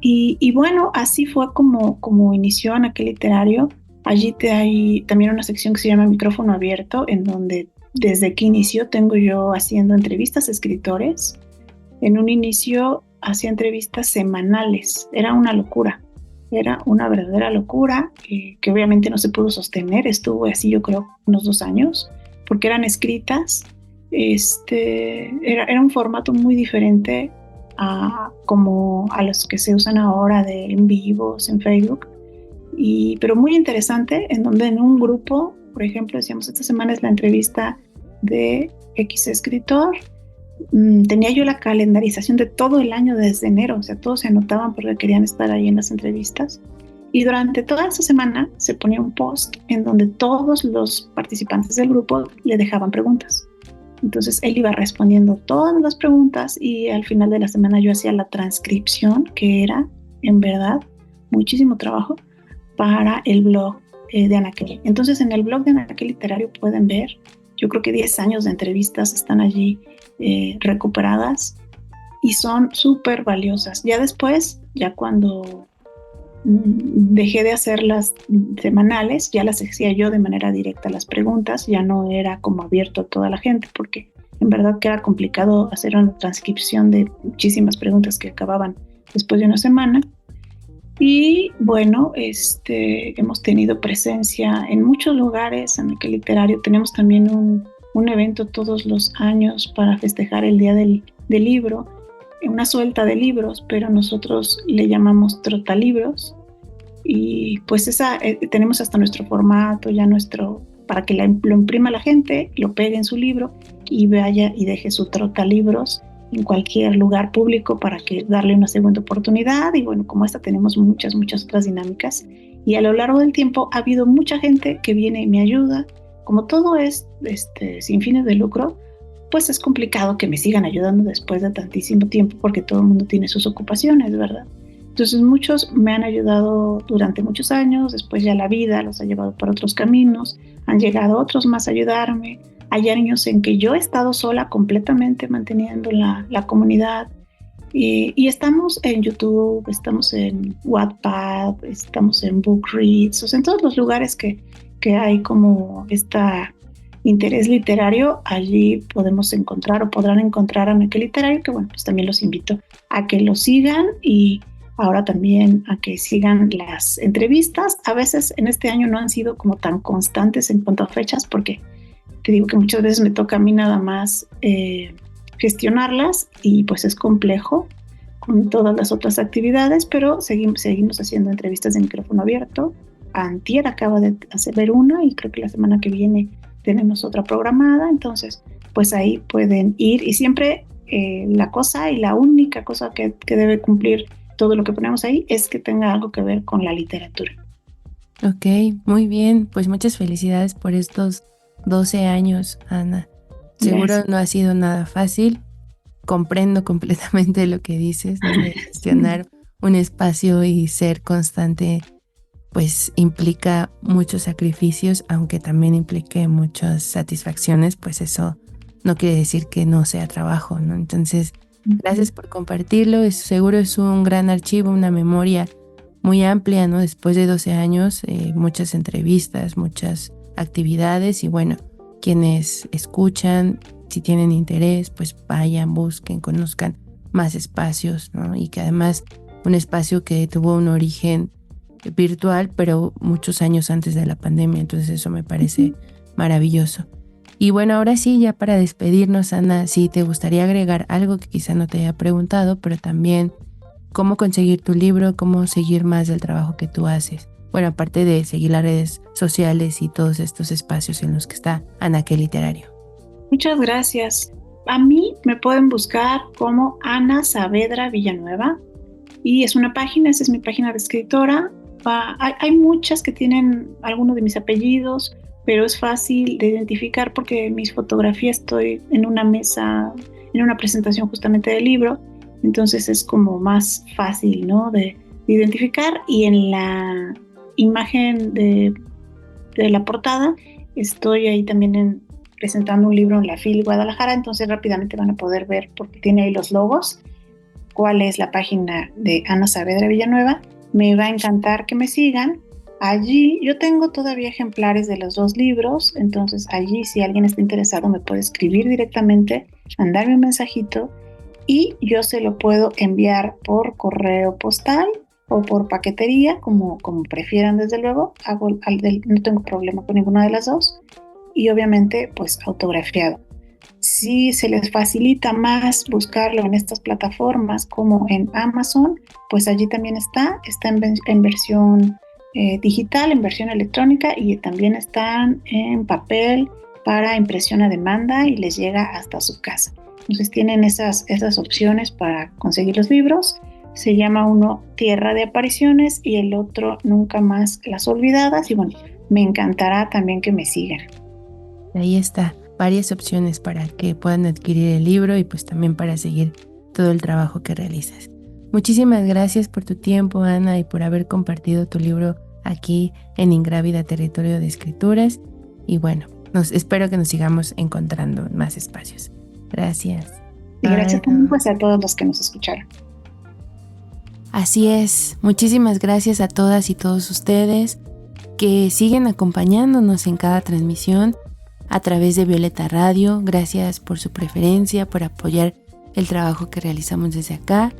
Y bueno, así fue como inició Anaquel Literario. Allí hay también una sección que se llama Micrófono Abierto, en donde desde que inició tengo yo haciendo entrevistas a escritores. En un inicio hacía entrevistas semanales, era una locura, era una verdadera locura, que obviamente no se pudo sostener. Estuvo así yo creo unos 2 años, porque eran escritas. Era un formato muy diferente como a los que se usan ahora de en vivos en Facebook, pero muy interesante, en donde en un grupo, por ejemplo, decíamos, esta semana es la entrevista de X escritor. Tenía yo la calendarización de todo el año desde enero, o sea, todos se anotaban porque querían estar ahí en las entrevistas, y durante toda esa semana se ponía un post en donde todos los participantes del grupo le dejaban preguntas. Entonces él iba respondiendo todas las preguntas y al final de la semana yo hacía la transcripción, que era en verdad muchísimo trabajo para el blog de Anaquel. Entonces en el blog de Anaquel Literario pueden ver, yo creo que 10 años de entrevistas están allí recuperadas y son súper valiosas. Ya después, ya cuando dejé de hacerlas semanales, ya las hacía yo de manera directa las preguntas, ya no era como abierto a toda la gente, porque en verdad que era complicado hacer una transcripción de muchísimas preguntas que acababan después de una semana. Y bueno, hemos tenido presencia en muchos lugares. En Anaquel Literario tenemos también un evento todos los años para festejar el Día del Libro, una suelta de libros, pero nosotros le llamamos trotalibros. Y pues tenemos hasta nuestro formato, ya para que lo imprima la gente, lo pegue en su libro y vaya y deje su trotalibros en cualquier lugar público para darle una segunda oportunidad. Y bueno, como esta tenemos muchas otras dinámicas, y a lo largo del tiempo ha habido mucha gente que viene y me ayuda. Como todo es sin fines de lucro, pues es complicado que me sigan ayudando después de tantísimo tiempo, porque todo el mundo tiene sus ocupaciones, ¿verdad? Entonces muchos me han ayudado durante muchos años, después ya la vida los ha llevado por otros caminos, han llegado otros más a ayudarme. Hay años en que yo he estado sola completamente manteniendo la comunidad, y estamos en YouTube, estamos en Wattpad, estamos en Bookreads, o sea, en todos los lugares que hay como interés literario. Allí podemos encontrar o podrán encontrar a Anaquel Literario, que bueno, pues también los invito a que lo sigan, y ahora también a que sigan las entrevistas. A veces en este año no han sido como tan constantes en cuanto a fechas, porque te digo que muchas veces me toca a mí nada más gestionarlas, y pues es complejo con todas las otras actividades, pero seguimos haciendo entrevistas de micrófono abierto. Antier acaba de ver una, y creo que la semana que viene tenemos otra programada. Entonces pues ahí pueden ir, y siempre la cosa y la única cosa que debe cumplir todo lo que ponemos ahí es que tenga algo que ver con la literatura. Ok, muy bien, pues muchas felicidades por estos 12 años, Ana. Seguro Gracias. no ha sido nada fácil. Comprendo completamente lo que dices, ¿no? De gestionar un espacio y ser constante, pues implica muchos sacrificios, aunque también implique muchas satisfacciones. Pues eso no quiere decir que no sea trabajo, ¿no? Entonces, gracias por compartirlo. Seguro es un gran archivo, una memoria muy amplia, ¿no? Después de 12 años, muchas entrevistas, muchas actividades, y bueno, quienes escuchan, si tienen interés, pues vayan, busquen, conozcan más espacios, ¿no? Y que además un espacio que tuvo un origen virtual, pero muchos años antes de la pandemia. Entonces eso me parece maravilloso. Y bueno, ahora sí, ya para despedirnos, Ana, si te gustaría agregar algo que quizá no te haya preguntado, pero también cómo conseguir tu libro, cómo seguir más del trabajo que tú haces. Bueno, aparte de seguir las redes sociales y todos estos espacios en los que está Anaquel Literario. Muchas gracias. A mí me pueden buscar como Ana Saavedra Villanueva, y es una página, esa es mi página de escritora. Hay muchas que tienen alguno de mis apellidos, pero es fácil de identificar porque mis fotografías estoy en una mesa, en una presentación justamente del libro, entonces es como más fácil, ¿no? de identificar. Y en la imagen de la portada Estoy ahí también presentando un libro en la FIL Guadalajara, entonces rápidamente van a poder ver, porque tiene ahí los logos, cuál es la página de Ana Saavedra Villanueva. Me va a encantar que me sigan. Allí yo tengo todavía ejemplares de los 2 libros, entonces allí si alguien está interesado me puede escribir directamente, mandarme un mensajito y yo se lo puedo enviar por correo postal o por paquetería, como prefieran, desde luego. No tengo problema con ninguna de las dos, y obviamente pues autografiado. Si se les facilita más buscarlo en estas plataformas como en Amazon, pues allí también está en versión digital, en versión electrónica, y también están en papel para impresión a demanda y les llega hasta su casa. Entonces tienen esas opciones para conseguir los libros. Se llama uno Tierra de Apariciones y el otro Nunca Más Las Olvidadas. Y bueno, me encantará también que me sigan. Ahí está, varias opciones para que puedan adquirir el libro y pues también para seguir todo el trabajo que realizas. Muchísimas gracias por tu tiempo, Ana, y por haber compartido tu libro aquí en Ingrávida Territorio de Escrituras. Y bueno, espero que nos sigamos encontrando en más espacios. Gracias. Y gracias también pues a todos los que nos escucharon. Así es, muchísimas gracias a todas y todos ustedes que siguen acompañándonos en cada transmisión a través de Violeta Radio. Gracias por su preferencia, por apoyar el trabajo que realizamos desde acá.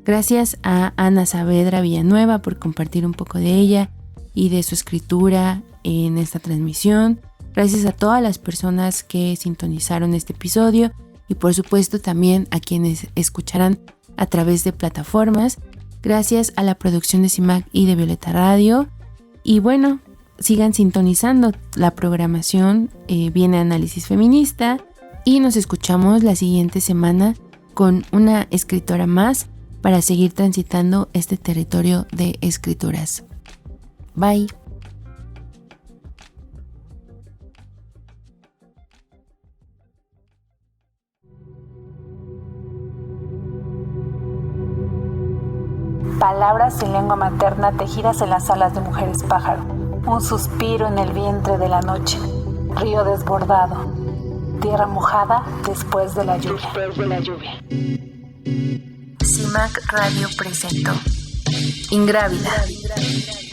Gracias a Ana Saavedra Villanueva por compartir un poco de ella y de su escritura en esta transmisión. Gracias a todas las personas que sintonizaron este episodio y por supuesto también a quienes escucharán a través de plataformas. Gracias a la producción de CIMAC y de Violeta Radio. Y bueno, sigan sintonizando la programación. Viene Análisis Feminista y nos escuchamos la siguiente semana con una escritora más para seguir transitando este territorio de escrituras. Bye. Palabras en lengua materna tejidas en las alas de mujeres pájaro. Un suspiro en el vientre de la noche. Río desbordado. Tierra mojada después de la lluvia. CIMAC Radio presentó Ingrávida,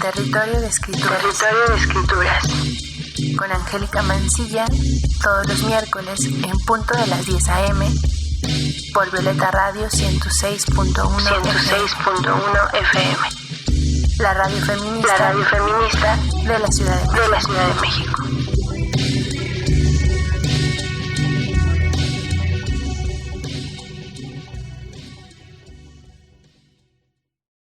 Territorio de Escrituras. Con Angélica Mancilla, todos los miércoles en punto de las 10 a.m. por Violeta Radio 106.1 FM. La radio feminista de la Ciudad de México.